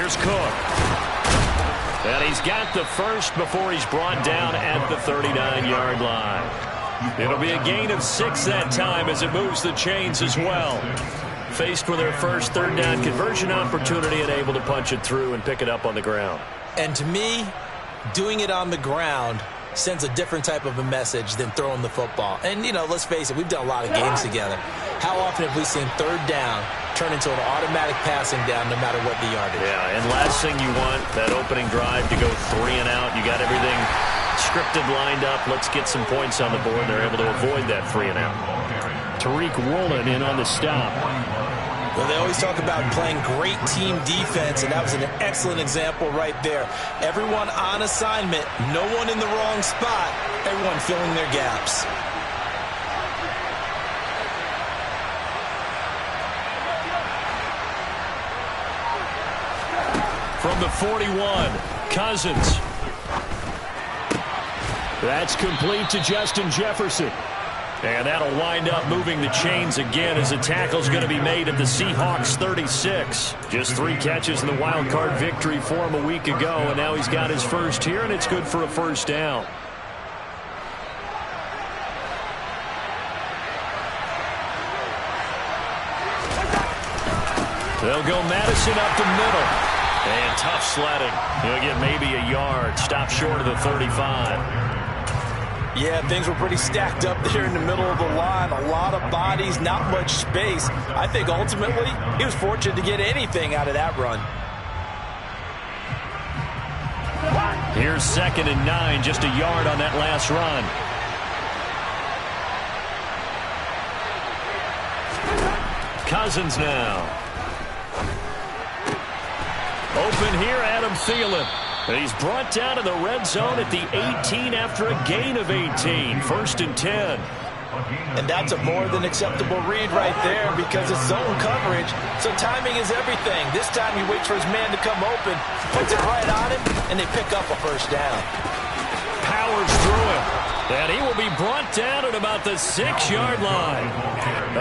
Here's Cook. And he's got the first before he's brought down at the 39-yard line. It'll be a gain of 6 that time as it moves the chains as well. Faced with their first third down conversion opportunity and able to punch it through and pick it up on the ground. And to me, doing it on the ground sends a different type of a message than throwing the football. And, you know, let's face it, we've done a lot of games together. How often have we seen third down turn into an automatic passing down no matter what the yardage? Yeah, and last thing you want, that opening drive to go 3 and out. You got everything scripted, lined up. Let's get some points on the board. They're able to avoid that 3 and out. Tariq Woolen in on the stop. Well, they always talk about playing great team defense, and that was an excellent example right there. Everyone on assignment, no one in the wrong spot, everyone filling their gaps. From the 41, Cousins. That's complete to Justin Jefferson. And that'll wind up moving the chains again as a tackle's going to be made at the Seahawks 36. Just 3 catches in the wild card victory for him a week ago, and now he's got his first here, and it's good for a first down. They'll go Madison up the middle. And tough sledding. He'll get maybe a yard. Stop short of the 35. Yeah, things were pretty stacked up there in the middle of the line. A lot of bodies, not much space. I think ultimately he was fortunate to get anything out of that run. Here's 2nd and 9, just a yard on that last run. Cousins now. Open here, Adam Thielen. He's brought down to the red zone at the 18 after a gain of 18. 1st and 10. And that's a more than acceptable read right there because it's zone coverage, so timing is everything. This time he waits for his man to come open, puts it right on him, and they pick up a first down. Powers through him. And he will be brought down at about the 6-yard line.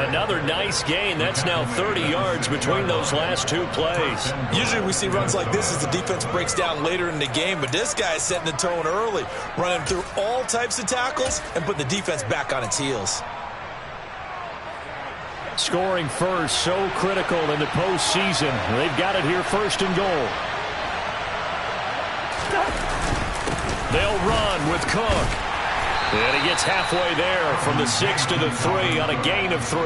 Another nice gain. That's now 30 yards between those last 2 plays. Usually we see runs like this as the defense breaks down later in the game, but this guy is setting the tone early, running through all types of tackles and putting the defense back on its heels. Scoring first, so critical in the postseason. They've got it here, 1st and goal. They'll run with Cook. And he gets halfway there from the 6 to the 3 on a gain of 3.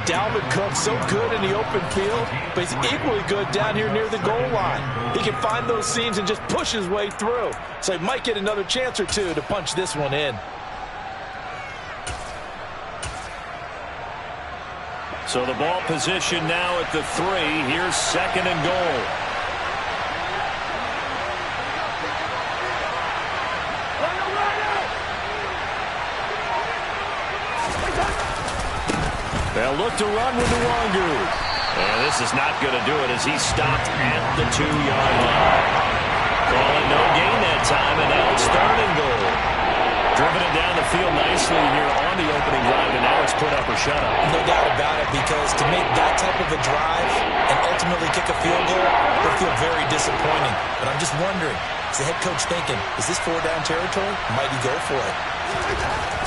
Dalvin Cook so good in the open field, but he's equally good down here near the goal line. He can find those seams and just push his way through. So he might get another chance or 2 to punch this one in. So the ball position now at the 3. Here's 2nd and goal. They'll look to run with Nwangu. And this is not going to do it as he's stopped at the 2-yard line. Call it no gain that time, and now it's 3rd and goal. Driven it down the field nicely here on the opening drive, and now it's put up or shut up. No doubt about it, because to make that type of a drive and ultimately kick a field goal will feel very disappointing. But I'm just wondering, is the head coach thinking, is this 4-down territory? Might he go for it?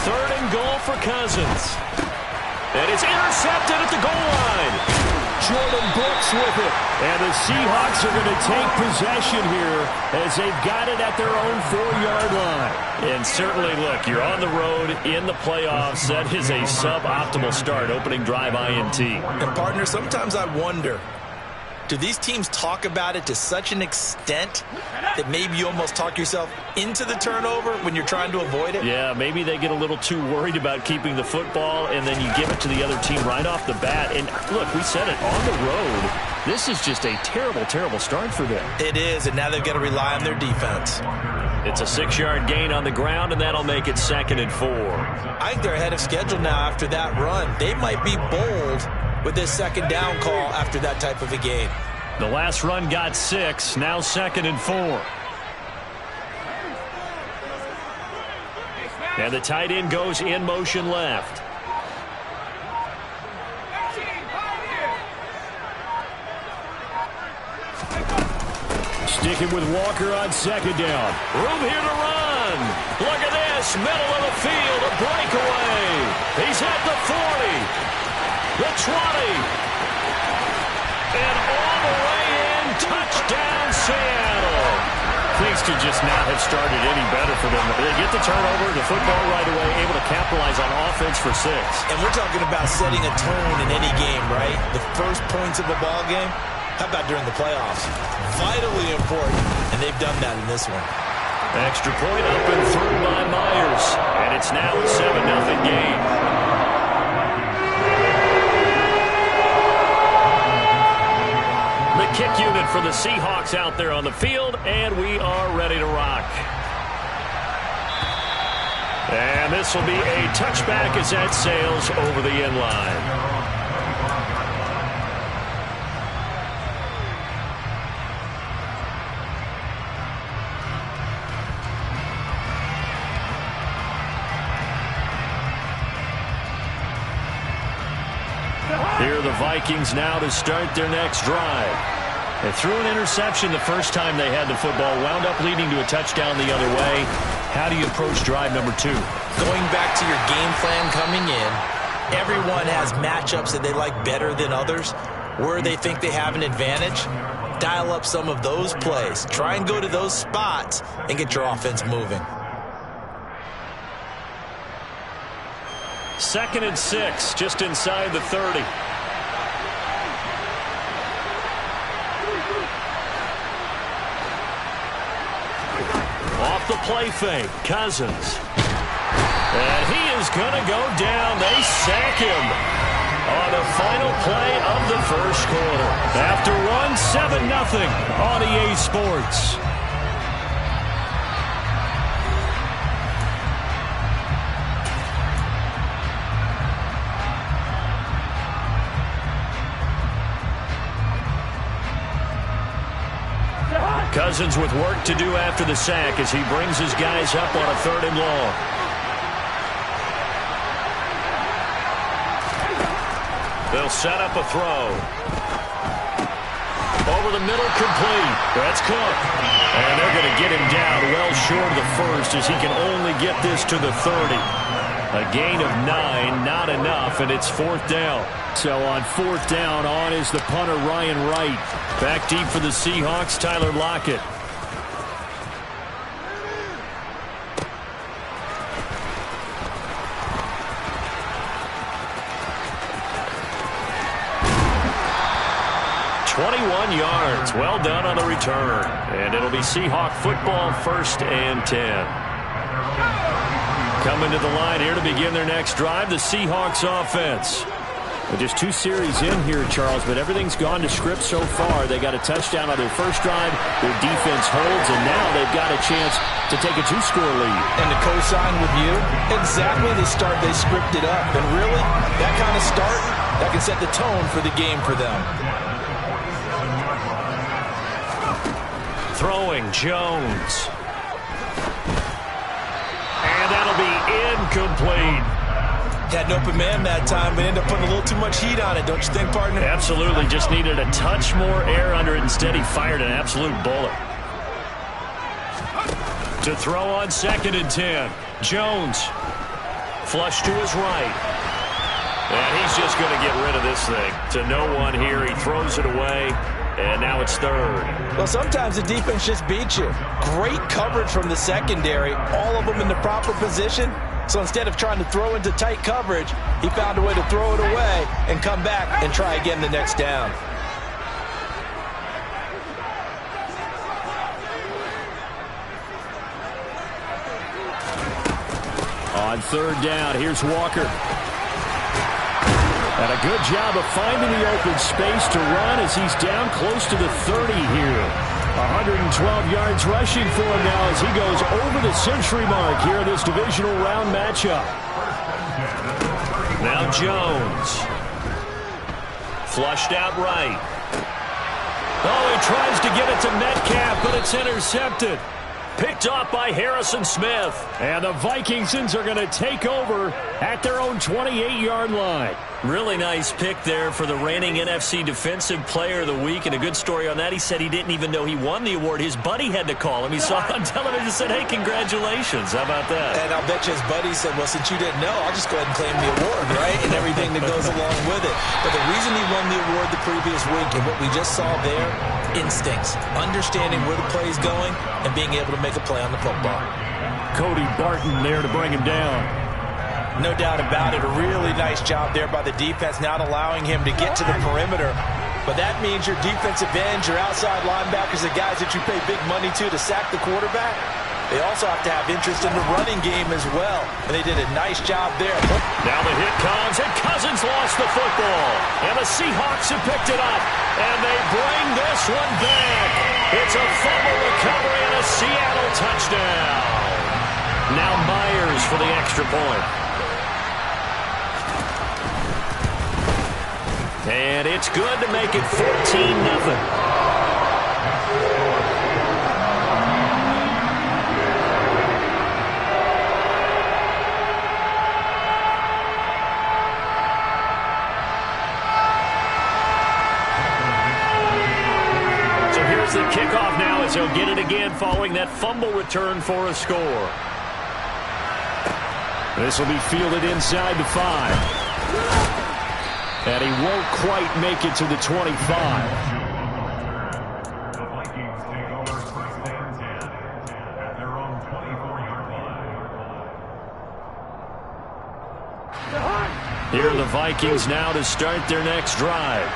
3rd and goal for Cousins. And it's intercepted at the goal line. Jordan Brooks with it. And the Seahawks are going to take possession here as they've got it at their own 4-yard line. And certainly, look, you're on the road in the playoffs. That is a suboptimal start, opening drive INT. And, partner, sometimes I wonder, do these teams talk about it to such an extent that maybe you almost talk yourself into the turnover when you're trying to avoid it? Yeah, maybe they get a little too worried about keeping the football, and then you give it to the other team right off the bat. And, look, we said it, on the road, this is just a terrible, terrible start for them. It is, and now they've got to rely on their defense. It's a 6-yard gain on the ground, and that'll make it 2nd and 4. I think they're ahead of schedule now after that run. They might be bold with this 2nd down call after that type of a game. The last run got 6, now 2nd and 4. And the tight end goes in motion left. Sticking with Walker on second down. Room here to run. Look at this. Middle of the field. A breakaway. He's at the 40. The 20. And all the way in. Touchdown, Seattle. Things could just not have started any better for them. They get the turnover, the football right away, able to capitalize on offense for 6. And we're talking about setting a tone in any game, right? The first points of a ball game. How about during the playoffs? Vitally important, and they've done that in this one. Extra point up and through by Myers. And it's now a 7-0 game. The kick unit for the Seahawks out there on the field, and we are ready to rock. And this will be a touchback as that sails over the end line. Here are the Vikings now to start their next drive. They threw an interception the first time they had the football, wound up leading to a touchdown the other way. How do you approach drive number 2? Going back to your game plan coming in, everyone has matchups that they like better than others. Where they think they have an advantage, dial up some of those plays. Try and go to those spots and get your offense moving. 2nd and 6, just inside the 30. Off the play fake, Cousins. And he is going to go down. They sack him on the final play of the first quarter. After one, 7-0 on EA Sports. Cousins with work to do after the sack as he brings his guys up on a 3rd and long. They'll set up a throw. Over the middle, complete. That's Cook. And they're going to get him down well short of the first as he can only get this to the 30. A gain of 9, not enough, and it's 4th down. So on 4th down, on is the punter, Ryan Wright. Back deep for the Seahawks, Tyler Lockett. Yards. Well done on the return. And it'll be Seahawk football, 1st and 10. Coming to the line here to begin their next drive, the Seahawks offense. Just 2 series in here, Charles, but everything's gone to script so far. They got a touchdown on their first drive. Their defense holds, and now they've got a chance to take a 2-score lead. And to co-sign with you, exactly the start they scripted up. And really, that kind of start, that can set the tone for the game for them. Throwing, Jones. And that'll be incomplete. Had an open man that time, but ended up putting a little too much heat on it, don't you think, partner? Absolutely. Just needed a touch more air under it. Instead, he fired an absolute bullet. To throw on 2nd and 10. Jones. Flush to his right. And he's just going to get rid of this thing. To no one here. He throws it away. And now it's 3rd. Well, sometimes the defense just beats you. Great coverage from the secondary. All of them in the proper position. So instead of trying to throw into tight coverage, he found a way to throw it away and come back and try again the next down. On 3rd down, here's Walker. And a good job of finding the open space to run as he's down close to the 30 here. 112 yards rushing for him now as he goes over the century mark here in this divisional round matchup. Now Jones. Flushed out right. Oh, he tries to get it to Metcalf, but it's intercepted. picked off by Harrison Smith. And the Vikingsons are going to take over at their own 28-yard line. Really nice pick there for the reigning NFC Defensive Player of the Week. And a good story on that, he said he didn't even know he won the award. His buddy had to call him. He saw it on television and said, hey, congratulations. How about that? And I'll bet you his buddy said, well, since you didn't know, I'll just go ahead and claim the award, right? And everything that goes along with it. But the reason he won the award the previous week and what we just saw there, instincts, understanding where the play is going and being able to make a play on the football. Cody Barton there to bring him down. No doubt about it. A really nice job there by the defense, not allowing him to get to the perimeter. But that means your defensive ends, your outside linebackers, the guys that you pay big money to sack the quarterback, they also have to have interest in the running game as well. And they did a nice job there. Now the hit comes, and Cousins lost the football. And the Seahawks have picked it up. And they bring this one back. It's a fumble recovery and a Seattle touchdown. Now Myers for the extra point. And it's good to make it 14-0. The kickoff now as he'll get it again following that fumble return for a score. This will be fielded inside the 5. And he won't quite make it to the 25. The Vikings take over first and 10 at their own 24-yard line. Here are the Vikings now to start their next drive.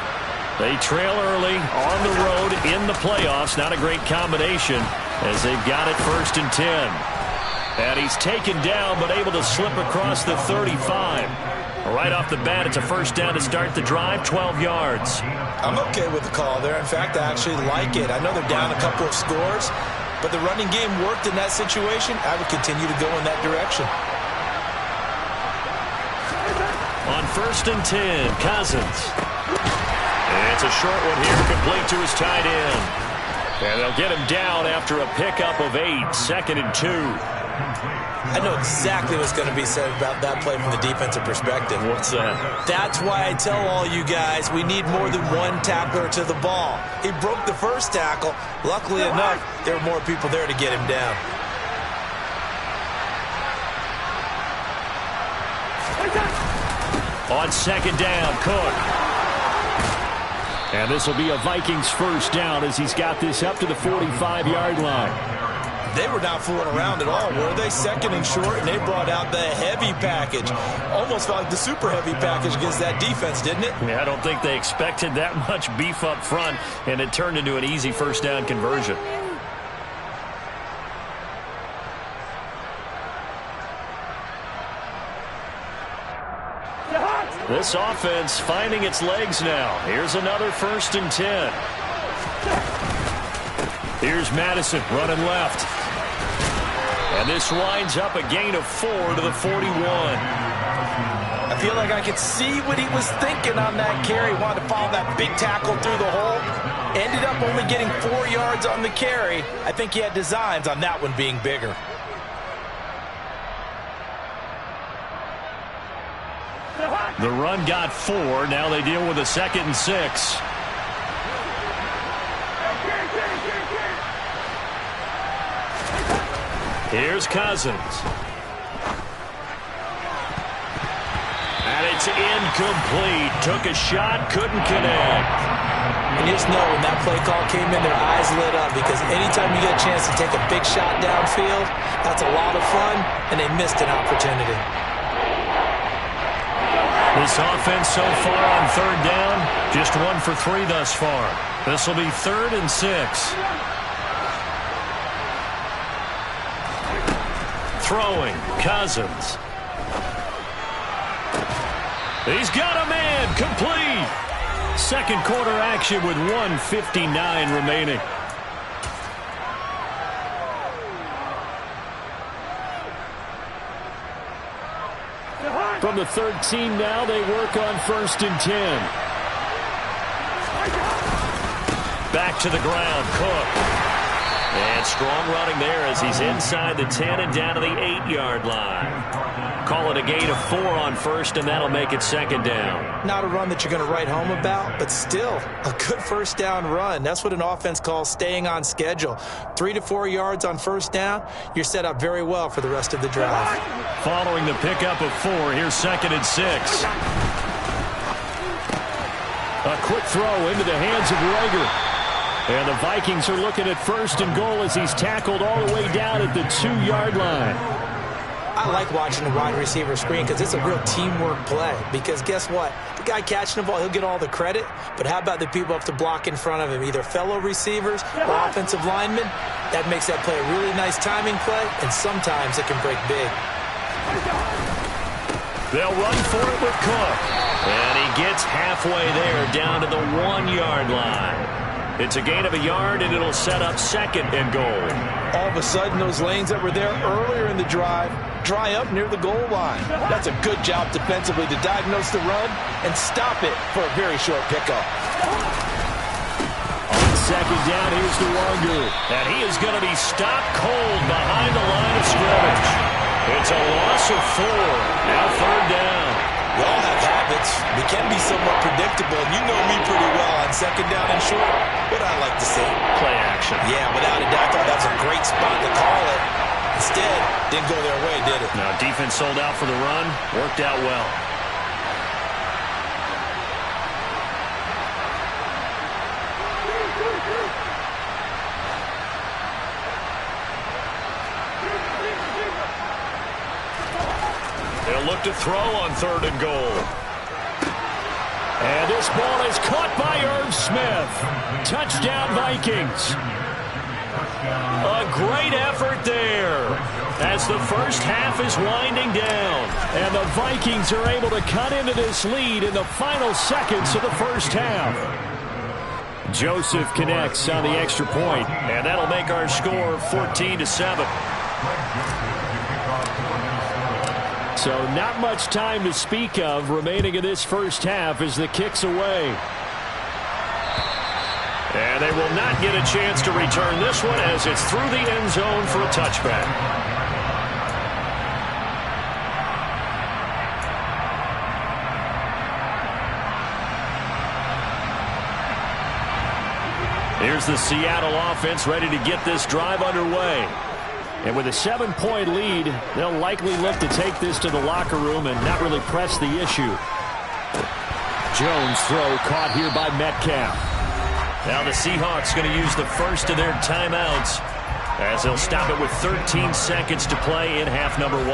They trail early on the road in the playoffs. Not a great combination as they've got it 1st and 10. And he's taken down but able to slip across the 35. Right off the bat, it's a first down to start the drive, 12 yards. I'm okay with the call there. In fact, I actually like it. I know they're down a couple of scores, but the running game worked in that situation. I would continue to go in that direction. On 1st and 10, Cousins. And it's a short one here, complete to his tight end. And they'll get him down after a pickup of 8, 2nd and 2. I know exactly what's going to be said about that play from the defensive perspective. What's that? That's why I tell all you guys we need more than one tackler to the ball. He broke the first tackle. Luckily enough, there were more people there to get him down. On 2nd down, Cook. And this will be a Vikings first down as he's got this up to the 45-yard line. They were not fooling around at all, were they? 2nd and short, and they brought out the heavy package. Almost felt like the super heavy package against that defense, didn't it? Yeah, I don't think they expected that much beef up front, and it turned into an easy first down conversion. This offense finding its legs now. Here's another 1st and 10. Here's Madison running left. And this winds up a gain of 4 to the 41. I feel like I could see what he was thinking on that carry. Wanted to follow that big tackle through the hole. Ended up only getting 4 yards on the carry. I think he had designs on that one being bigger. The run got 4. Now they deal with a 2nd and 6. Here's Cousins. And it's incomplete. Took a shot, couldn't connect. And you just know when that play call came in, their eyes lit up because anytime you get a chance to take a big shot downfield, that's a lot of fun, and they missed an opportunity. This offense so far on 3rd down, just 1 for 3 thus far. This will be 3rd and 6. Throwing, Cousins. He's got a man, complete. 2nd quarter action with 1:59 remaining. From the 13 now, they work on 1st and 10. Back to the ground, Cook. And strong running there as he's inside the 10 and down to the 8-yard line. Call it a gain of 4 on first, and that'll make it second down. Not a run that you're going to write home about, but still a good first down run. That's what an offense calls staying on schedule. 3 to 4 yards on first down, you're set up very well for the rest of the drive. Following the pickup of 4, here's 2nd and 6. A quick throw into the hands of Rager. And the Vikings are looking at 1st and goal as he's tackled all the way down at the 2-yard line. I like watching the wide receiver screen because it's a real teamwork play. Because guess what? The guy catching the ball, he'll get all the credit. But how about the people up to block in front of him? Either fellow receivers or offensive linemen. That makes that play a really nice timing play, and sometimes it can break big. They'll run for it with Cook. And he gets halfway there down to the 1-yard line. It's a gain of a yard, and it'll set up 2nd and goal. All of a sudden, those lanes that were there earlier in the drive dry up near the goal line. That's a good job defensively to diagnose the run and stop it for a very short pickup. On 2nd down, here's DeWanger. And he is going to be stopped cold behind the line of scrimmage. It's a loss of 4. Now 3rd down. We all have habits. We can be somewhat predictable, and you know me pretty well on 2nd down and short. What I like to see. Play action. Yeah, without a doubt, I thought that was a great spot to call it. Instead, didn't go their way, did it? Now, defense sold out for the run. Worked out well. They'll look to throw on 3rd and goal. And this ball is caught by Irv Smith. Touchdown, Vikings. A great effort there as the first half is winding down. And the Vikings are able to cut into this lead in the final seconds of the first half. Joseph connects on the extra point, and that'll make our score 14-7. So not much time to speak of remaining in this first half as the kick's away. And they will not get a chance to return this one as it's through the end zone for a touchback. Here's the Seattle offense ready to get this drive underway. And with a 7-point lead, they'll likely look to take this to the locker room and not really press the issue. Jones throw caught here by Metcalf. Now the Seahawks going to use the first of their timeouts as they'll stop it with 13 seconds to play in half number 1.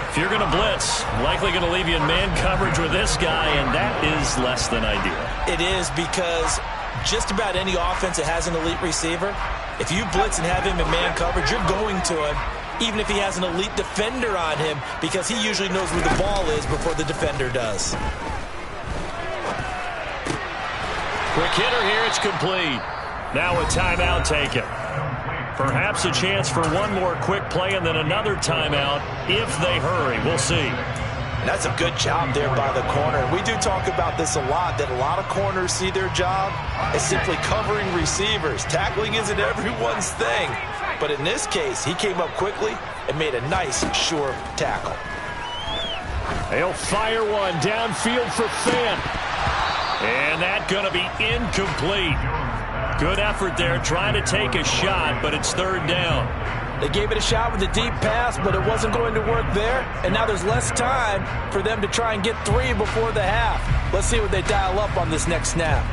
If you're going to blitz, likely going to leave you in man coverage with this guy, and that is less than ideal. It is because just about any offense that has an elite receiver, if you blitz and have him in man coverage, you're going to him, even if he has an elite defender on him, because he usually knows where the ball is before the defender does. Quick hitter here, it's complete. Now a timeout taken. Perhaps a chance for one more quick play and then another timeout if they hurry. We'll see. And that's a good job there by the corner. We do talk about this a lot, that a lot of corners see their job as simply covering receivers. Tackling isn't everyone's thing. But in this case, he came up quickly and made a nice, sure tackle. They'll fire one downfield for Fant. And that's going to be incomplete. Good effort there, trying to take a shot, but it's 3rd down. They gave it a shot with a deep pass, but it wasn't going to work there. And now there's less time for them to try and get 3 before the half. Let's see what they dial up on this next snap.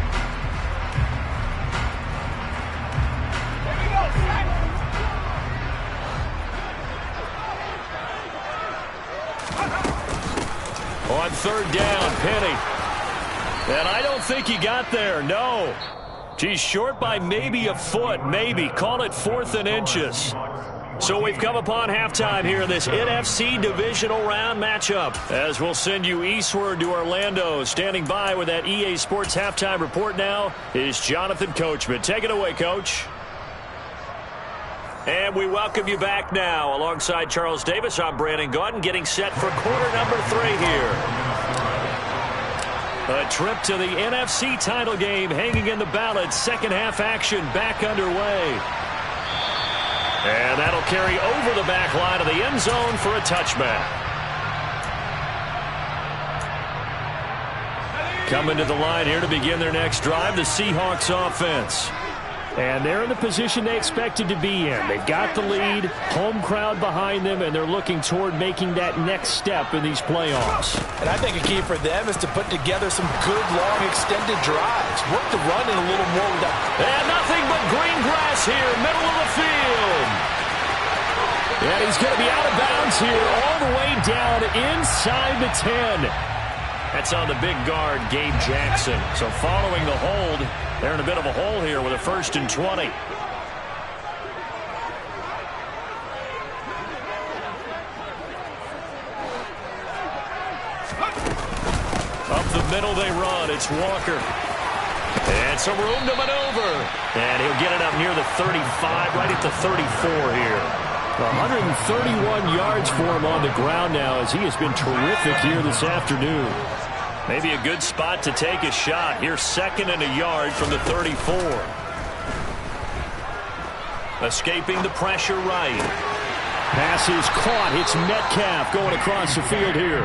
On 3rd down, Penny. And I don't think he got there, no. He's short by maybe a foot, maybe. Call it 4th and inches. So we've come upon halftime here in this NFC divisional round matchup. As we'll send you eastward to Orlando. Standing by with that EA Sports halftime report now is Jonathan Coachman. Take it away, Coach. And we welcome you back now. Alongside Charles Davis, I'm Brandon Gaudin, getting set for quarter number 3 here. A trip to the NFC title game hanging in the balance. Second half action back underway. And that'll carry over the back line of the end zone for a touchback. Coming to the line here to begin their next drive, the Seahawks offense. And they're in the position they expected to be in. They've got the lead, home crowd behind them, and they're looking toward making that next step in these playoffs. And I think a key for them is to put together some good, long, extended drives. Work the run in a little more with that. And nothing but green grass here, middle of the field. And he's going to be out of bounds here all the way down inside the 10. That's on the big guard, Gabe Jackson. So following the hold, they're in a bit of a hole here with a 1st and 20. Up the middle they run. It's Walker. And some room to maneuver. And he'll get it up near the 35, right at the 34 here. 131 yards for him on the ground now as he has been terrific here this afternoon. Maybe a good spot to take a shot. Here's 2nd and a yard from the 34. Escaping the pressure right. Pass is caught. It's Metcalf going across the field here.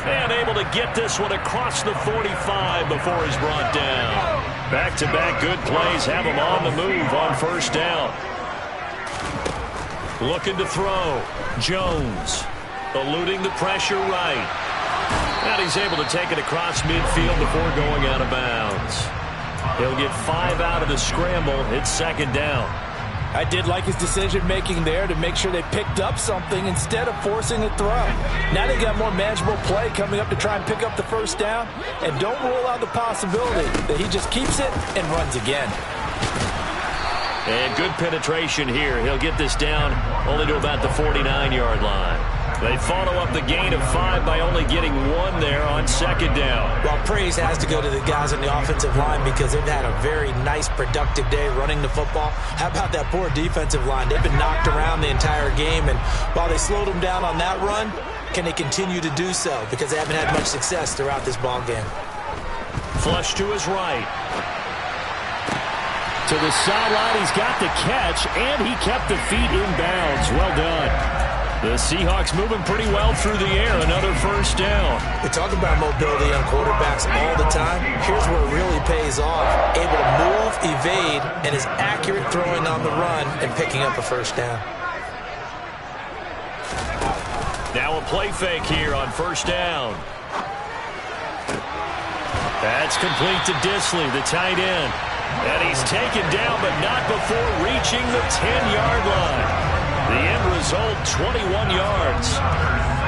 And able to get this one across the 45 before he's brought down. Back-to-back good plays have him on the move on 1st down. Looking to throw. Jones eluding the pressure right. And he's able to take it across midfield before going out of bounds. He'll get 5 out of the scramble. It's 2nd down. I did like his decision-making there to make sure they picked up something instead of forcing a throw. Now they got more manageable play coming up to try and pick up the 1st down. And don't rule out the possibility that he just keeps it and runs again. And good penetration here. He'll get this down only to about the 49-yard line. They follow up the gain of 5 by only getting 1 there on 2nd down. Well, praise has to go to the guys on the offensive line because they've had a very nice, productive day running the football. How about that poor defensive line? They've been knocked around the entire game, and while they slowed them down on that run, can they continue to do so? Because they haven't had much success throughout this ball game. Flush to his right. To the sideline, he's got the catch, and he kept the feet in bounds. Well done. The Seahawks moving pretty well through the air. Another 1st down. We talk about mobility on quarterbacks all the time. Here's where it really pays off. Able to move, evade, and is accurate throwing on the run and picking up a 1st down. Now a play fake here on 1st down. That's complete to Disley, the tight end. And he's taken down, but not before reaching the 10-yard line. The end result, 21 yards.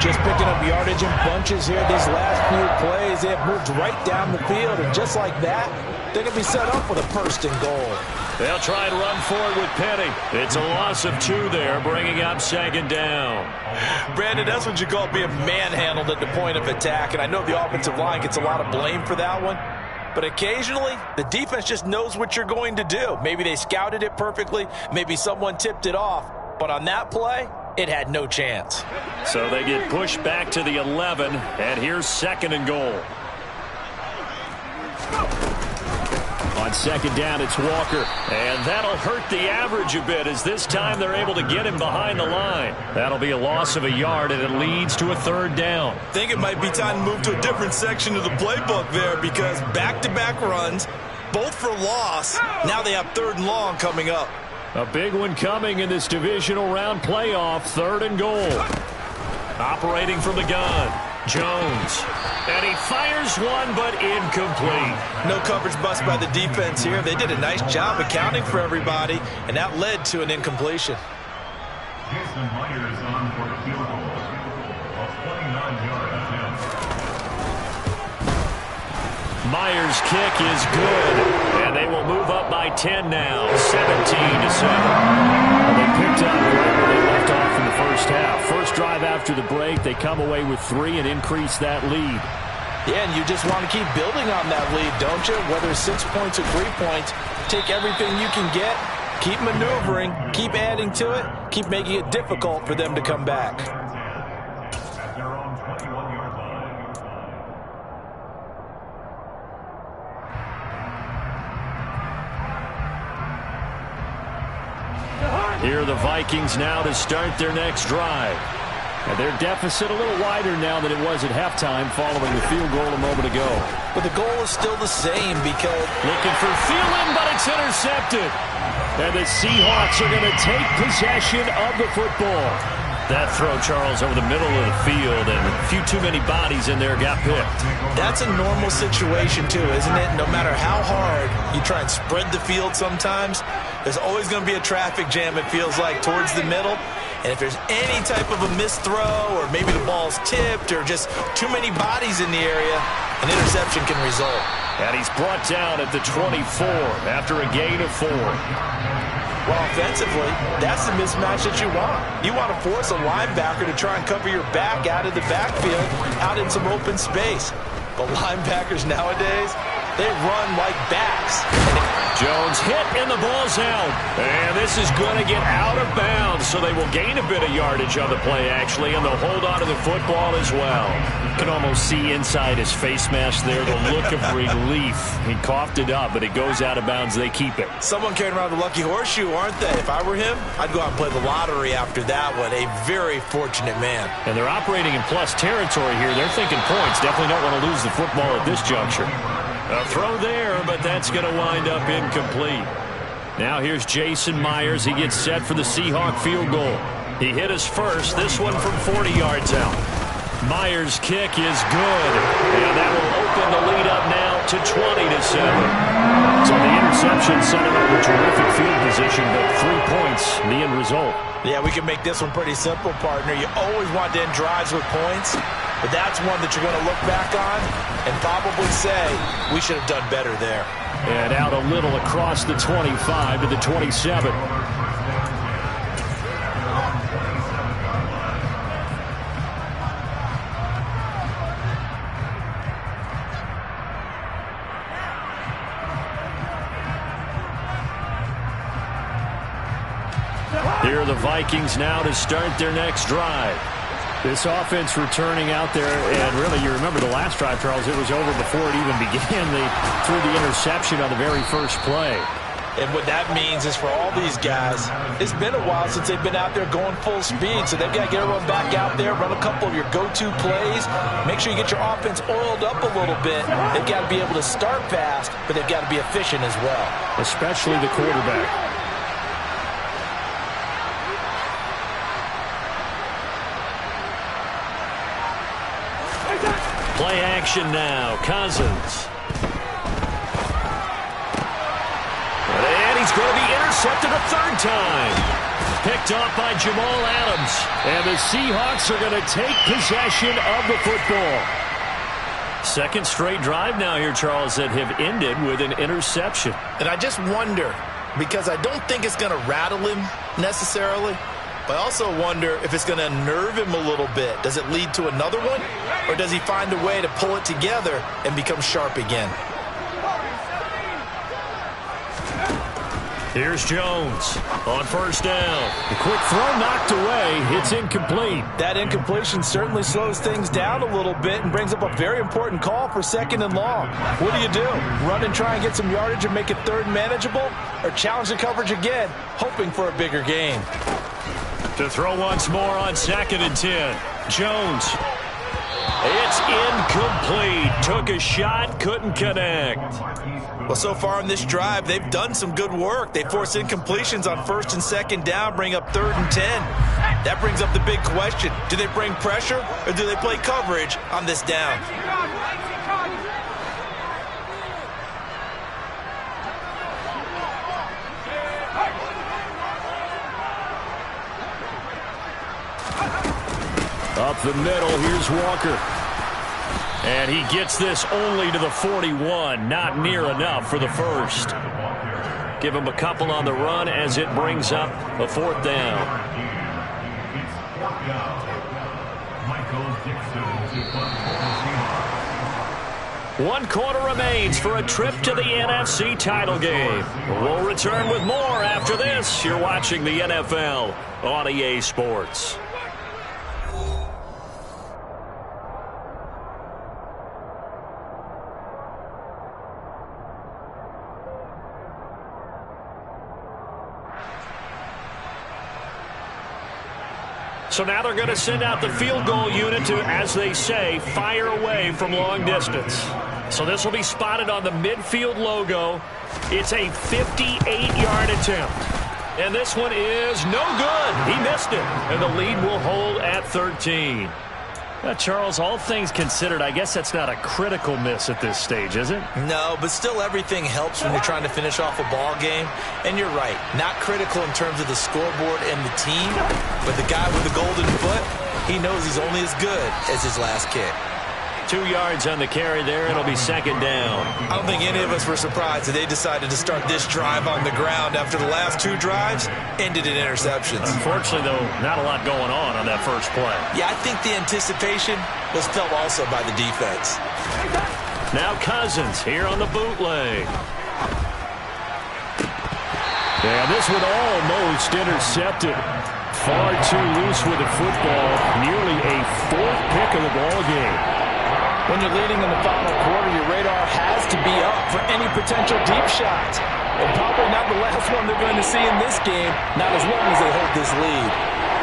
Just picking up yardage in bunches here these last few plays. They have moved right down the field, and just like that, they're going to be set up with a 1st and goal. They'll try and run forward with Penny. It's a loss of 2 there, bringing up 2nd down. Brandon, that's what you call being manhandled at the point of attack, and I know the offensive line gets a lot of blame for that one. But occasionally, the defense just knows what you're going to do. Maybe they scouted it perfectly. Maybe someone tipped it off. But on that play, it had no chance. So they get pushed back to the 11, and here's 2nd and goal. On 2nd down, it's Walker. And that'll hurt the average a bit as this time they're able to get him behind the line. That'll be a loss of a yard, and it leads to a 3rd down. I think it might be time to move to a different section of the playbook there because back-to-back runs, both for loss. Now they have 3rd and long coming up. A big one coming in this divisional round playoff, 3rd and goal. Operating from the gun, Jones. And he fires one, but incomplete. No coverage bust by the defense here. They did a nice job accounting for everybody, and that led to an incompletion. Jason Myers on for a field goal. A 29-yard attempt. Myers' kick is good, and they will move up by 10 now, 17-7. Well, they picked up right where they left off in the 1st half. First drive after the break, they come away with 3 and increase that lead. Yeah, and you just want to keep building on that lead, don't you? Whether it's 6 points or 3 points, take everything you can get, keep maneuvering, keep adding to it, keep making it difficult for them to come back. At their own 21-yard line. Here are the Vikings now to start their next drive. And their deficit a little wider now than it was at halftime following the field goal a moment ago. But the goal is still the same because... Looking for Thielen, but it's intercepted. And the Seahawks are going to take possession of the football. That throw, Charles, over the middle of the field, and a few too many bodies in there got picked. That's a normal situation, too, isn't it? No matter how hard you try and spread the field sometimes, there's always going to be a traffic jam, it feels like, towards the middle. And if there's any type of a missed throw, or maybe the ball's tipped, or just too many bodies in the area, an interception can result. And he's brought down at the 24 after a gain of 4. Well, offensively, that's the mismatch that you want. You want to force a linebacker to try and cover your back out of the backfield, out in some open space. But linebackers nowadays, they run like backs. Jones hit and the ball's out. And this is going to get out of bounds, so they will gain a bit of yardage on the play, actually, and they'll hold on to the football as well. You can almost see inside his face mask there the look of relief. He coughed it up, but it goes out of bounds. They keep it. Someone carrying around the lucky horseshoe, aren't they? If I were him, I'd go out and play the lottery after that one. A very fortunate man. And they're operating in plus territory here. They're thinking points. Definitely don't want to lose the football at this juncture. A throw there, but that's going to wind up incomplete. Now here's Jason Myers. He gets set for the Seahawk field goal. He hit his first, this one from 40 yards out. Myers' kick is good, and that will open the lead up now to 20-7. So the interception set him up with terrific field position, but 3 points, the end result. Yeah, we can make this one pretty simple, partner. You always want to end drives with points, but that's one that you're going to look back on and probably say, we should have done better there. And out a little across the 25 to the 27. Here are the Vikings now to start their next drive. This offense returning out there, and really, you remember the last drive, Charles, it was over before it even began. They threw the interception on the very first play. And what that means is for all these guys, it's been a while since they've been out there going full speed, so they've got to get everyone back out there, run a couple of your go-to plays, make sure you get your offense oiled up a little bit. They've got to be able to start fast, but they've got to be efficient as well. Especially the quarterback. Play action now. Cousins. And he's going to be intercepted a third time. Picked off by Jamal Adams. And the Seahawks are going to take possession of the football. Second straight drive now here, Charles, that have ended with an interception. And I just wonder, because I don't think it's going to rattle him necessarily, but I also wonder if it's going to unnerve him a little bit. Does it lead to another one? Or does he find a way to pull it together and become sharp again? Here's Jones on first down. The quick throw knocked away. It's incomplete. That incompletion certainly slows things down a little bit and brings up a very important call for second and long. What do? Run and try and get some yardage and make it third and manageable? Or challenge the coverage again, hoping for a bigger gain? To throw once more on 2nd and 10. Jones. It's incomplete. Took a shot, couldn't connect. Well, so far in this drive, they've done some good work. They force incompletions on 1st and 2nd down, bring up 3rd and 10. That brings up the big question. Do they bring pressure or do they play coverage on this down? Up the middle, here's Walker. And he gets this only to the 41. Not near enough for the first. Give him a couple on the run as it brings up a 4th down. One quarter remains for a trip to the NFC title game. We'll return with more after this. You're watching the NFL on EA Sports. So now they're going to send out the field goal unit to, as they say, fire away from long distance. So this will be spotted on the midfield logo. It's a 58-yard attempt. And this one is no good. He missed it. And the lead will hold at 13. Charles, all things considered, I guess that's not a critical miss at this stage, is it? No, but still everything helps when you're trying to finish off a ball game. And you're right, not critical in terms of the scoreboard and the team, but the guy with the golden foot, he knows he's only as good as his last kick. 2 yards on the carry there. It'll be second down. I don't think any of us were surprised that they decided to start this drive on the ground after the last 2 drives ended in interceptions. Unfortunately, though, not a lot going on that first play. Yeah, I think the anticipation was felt also by the defense. Now Cousins here on the bootleg. Yeah, this one almost intercepted. Far too loose with the football. Nearly a 4th pick of the ball game. When you're leading in the final quarter, your radar has to be up for any potential deep shots. And probably not the last one they're going to see in this game, not as long as they hold this lead.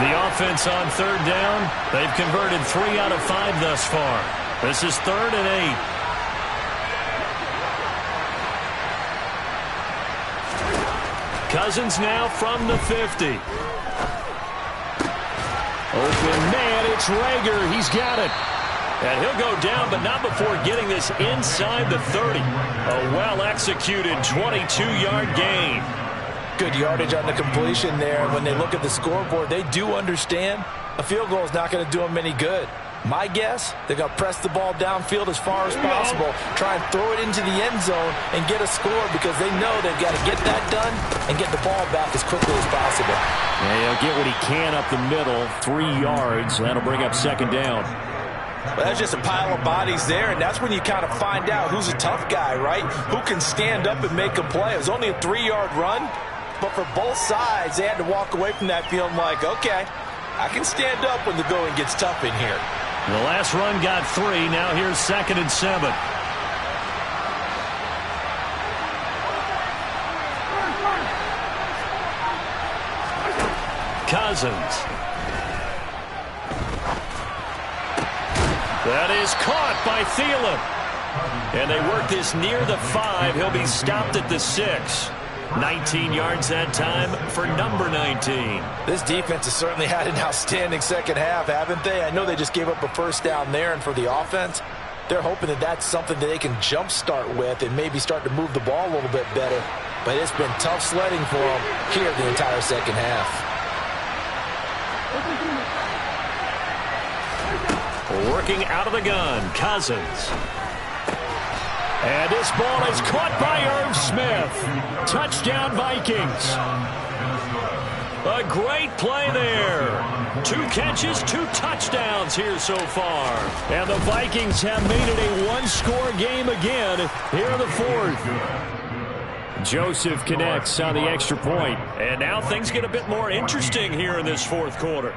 The offense on third down, they've converted 3 out of 5 thus far. This is 3rd and 8. Cousins now from the 50. Open man, it's Rager. He's got it. And he'll go down, but not before getting this inside the 30. A well-executed 22-yard gain. Good yardage on the completion there. When they look at the scoreboard, they do understand a field goal is not going to do them any good. My guess, they're going to press the ball downfield as far as possible, try and throw it into the end zone and get a score because they know they've got to get that done and get the ball back as quickly as possible. Yeah, he'll get what he can up the middle, 3 yards. That'll bring up second down. Well, that's just a pile of bodies there, and that's when you kind of find out who's a tough guy, right? Who can stand up and make a play. It was only a 3-yard run, but for both sides, they had to walk away from that feeling like, okay, I can stand up when the going gets tough in here. The last run got 3. Now here's 2nd and 7. Cousins. That is caught by Thielen. And they work this near the 5. He'll be stopped at the 6. 19 yards that time for number 19. This defense has certainly had an outstanding second half, haven't they? I know they just gave up a first down there, and for the offense, they're hoping that that's something that they can jumpstart with and maybe start to move the ball a little bit better. But it's been tough sledding for them here the entire second half. Working out of the gun, Cousins. And this ball is caught by Irv Smith. Touchdown, Vikings. A great play there. 2 catches, 2 touchdowns here so far. And the Vikings have made it a 1-score game again here in the 4th. Joseph connects on the extra point. And now things get a bit more interesting here in this 4th quarter.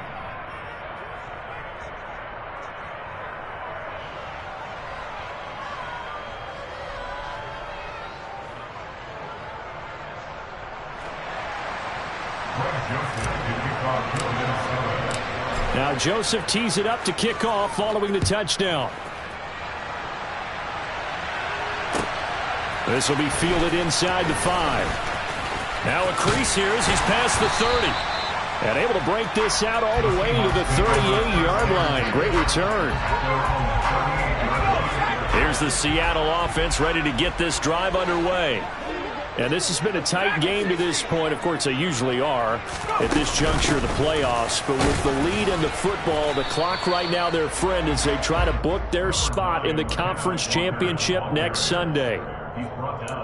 Now Joseph tees it up to kick off following the touchdown. This will be fielded inside the 5. Now a crease here as he's past the 30. And able to break this out all the way to the 38-yard line. Great return. Here's the Seattle offense ready to get this drive underway. And this has been a tight game to this point. Of course, they usually are at this juncture of the playoffs. But with the lead in the football, the clock right now their friend as they try to book their spot in the conference championship next Sunday.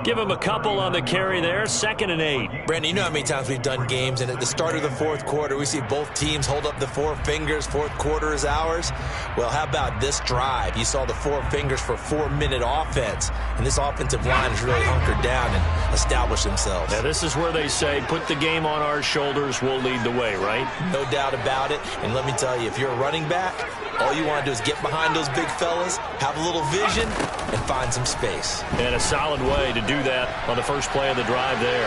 Give him a couple on the carry there, 2nd and 8. Brandon, you know how many times we've done games, and at the start of the 4th quarter, we see both teams hold up the 4 fingers, 4th quarter is ours. Well, how about this drive? You saw the 4 fingers for 4-minute offense, and this offensive line has really hunkered down and established themselves. Now, this is where they say, put the game on our shoulders, we'll lead the way, right? No doubt about it, and let me tell you, if you're a running back, all you want to do is get behind those big fellas, have a little vision, and find some space. And a solid way to do that on the first play of the drive there.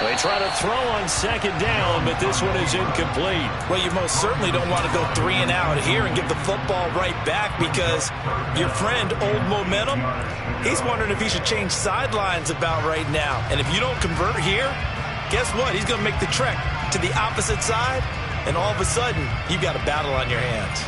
They try to throw on second down, but this one is incomplete. Well, you most certainly don't want to go 3 and out here and give the football right back, because your friend, Old Momentum, he's wondering if he should change sidelines about right now. And if you don't convert here, guess what? He's going to make the trek to the opposite side, and all of a sudden, you've got a battle on your hands.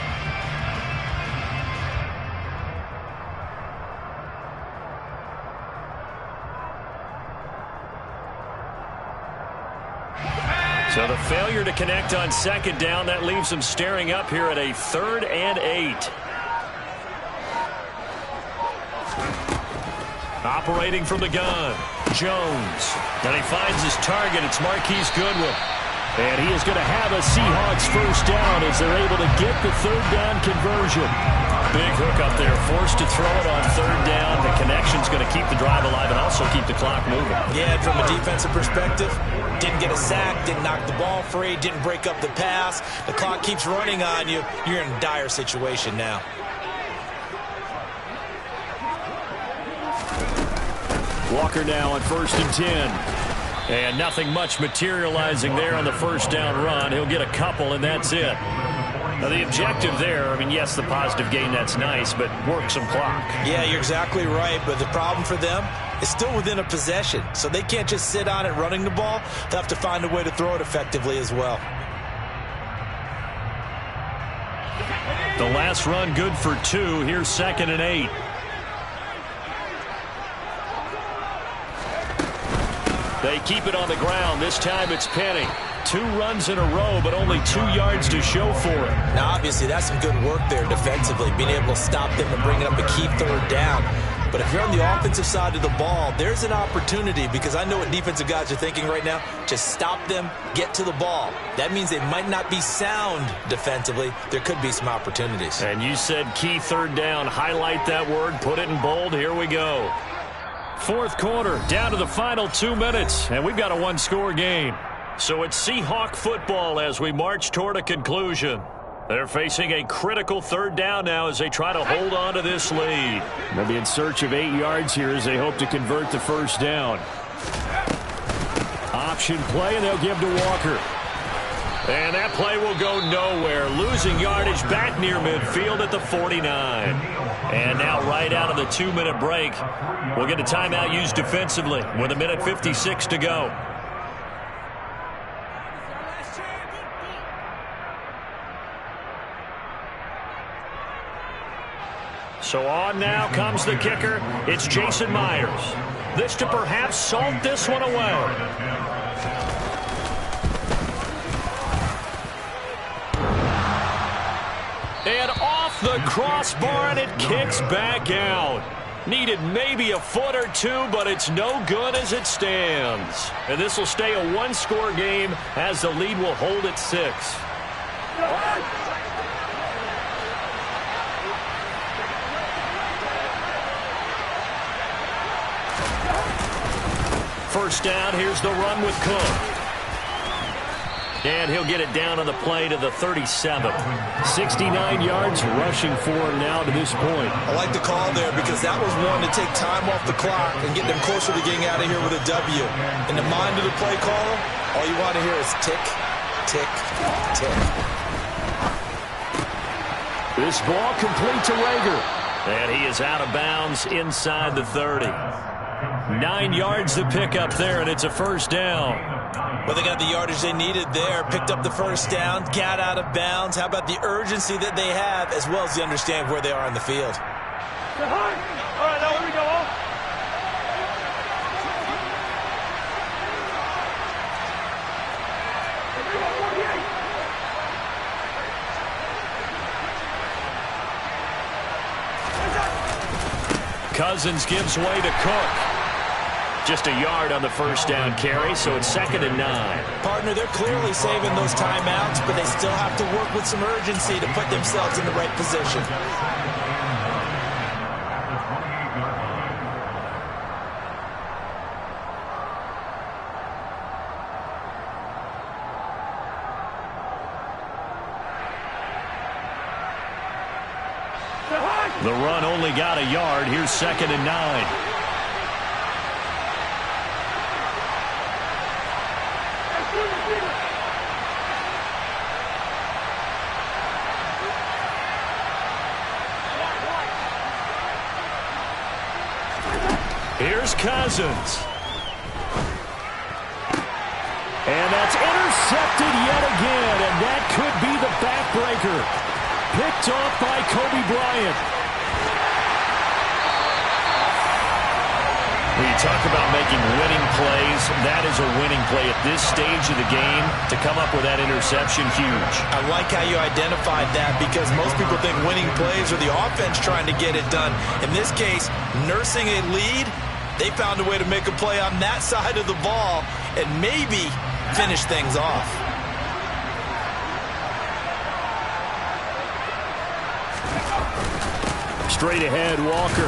So the failure to connect on second down, that leaves them staring up here at a 3rd and 8. Operating from the gun, Jones. And he finds his target. It's Marquise Goodwin. And he is going to have a Seahawks first down as they're able to get the 3rd down conversion. Big hook up there, forced to throw it on 3rd down. The connection's going to keep the drive alive and also keep the clock moving. Yeah, from a defensive perspective, didn't get a sack, didn't knock the ball free, didn't break up the pass. The clock keeps running on you. You're in a dire situation now. Walker now on 1st and 10. And nothing much materializing there on the first down run. He'll get a couple, and that's it. Now, the objective there, I mean, yes, the positive gain, that's nice, but work some clock. Yeah, you're exactly right, but the problem for them is still within a possession, so they can't just sit on it running the ball. They'll have to find a way to throw it effectively as well. The last run good for 2. Here's 2nd and 8. They keep it on the ground. This time it's Penny. 2 runs in a row, but only 2 yards to show for it. Now, obviously, that's some good work there defensively, being able to stop them and bring it up a key 3rd down. But if you're on the offensive side of the ball, there's an opportunity, because I know what defensive guys are thinking right now. Just stop them, get to the ball. That means they might not be sound defensively. There could be some opportunities. And you said key 3rd down. Highlight that word. Put it in bold. Here we go. 4th quarter, down to the final 2 minutes, and we've got a 1-score game. So it's Seahawk football as we march toward a conclusion. They're facing a critical 3rd down now as they try to hold on to this lead. They'll be in search of 8 yards here as they hope to convert the first down. Option play, and they'll give to Walker. And that play will go nowhere. Losing yardage back near midfield at the 49. And now right out of the 2-minute break, we'll get a timeout used defensively with 1:56 to go. So on now comes the kicker. It's Jason Myers. This to perhaps salt this one away. And off the crossbar, and it kicks back out. Needed maybe a foot or 2, but it's no good as it stands. And this will stay a 1-score game as the lead will hold at 6. First down, here's the run with Cook. And he'll get it down on the play to the 37. 69 yards rushing for him now to this point. I like the call there, because that was one to take time off the clock and get them closer to getting out of here with a W. In the mind of the play caller, all you want to hear is tick, tick, tick. This ball complete to Rager. And he is out of bounds inside the 30. 9 yards to pick up there, and it's a first down. Well, they got the yardage they needed there, picked up the first down, got out of bounds. How about the urgency that they have, as well as the understand where they are on the field? All right, now here we go. Cousins gives way to Cook. Just a yard on the first down carry, so it's 2nd and 9. Partner, they're clearly saving those timeouts, but they still have to work with some urgency to put themselves in the right position. The run only got a yard. Here's 2nd and 9. here's Cousins. And that's intercepted yet again, and that could be the backbreaker. Picked off by Kobe Bryant. When you talk about making winning plays, that is a winning play at this stage of the game. To come up with that interception, huge. I like how you identified that, because most people think winning plays are the offense trying to get it done. In this case, nursing a lead, they found a way to make a play on that side of the ball and maybe finish things off. Straight ahead, Walker.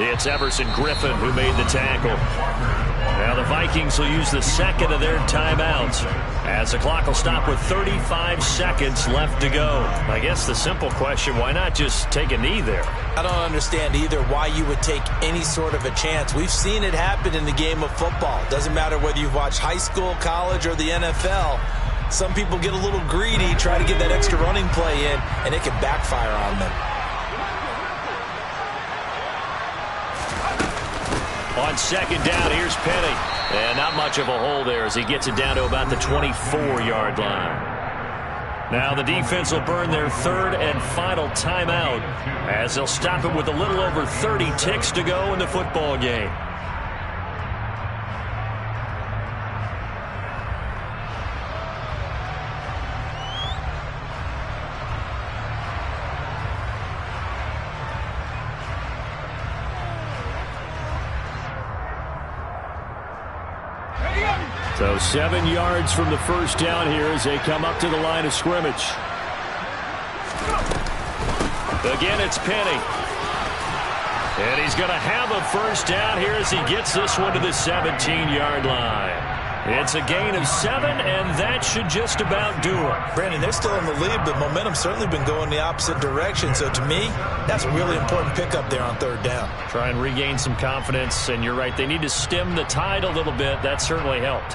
It's Everson Griffin who made the tackle. Now the Vikings will use the second of their timeouts as the clock will stop with 35 seconds left to go. I guess the simple question, why not just take a knee there? I don't understand either why you would take any sort of a chance. We've seen it happen in the game of football. Doesn't matter whether you've watched high school, college, or the NFL. Some people get a little greedy, try to get that extra running play in, and it can backfire on them. On second down, here's Penny. And not much of a hole there as he gets it down to about the 24-yard line. Now the defense will burn their third and final timeout as they'll stop it with a little over 30 ticks to go in the football game. So 7 yards from the first down here as they come up to the line of scrimmage. Again, it's Penny. And he's going to have a first down here as he gets this one to the 17-yard line. It's a gain of 7, and that should just about do it. Brandon, they're still in the lead, but momentum's certainly been going the opposite direction. So to me, that's a really important pickup there on third down. Try and regain some confidence, and you're right. They need to stem the tide a little bit. That certainly helped.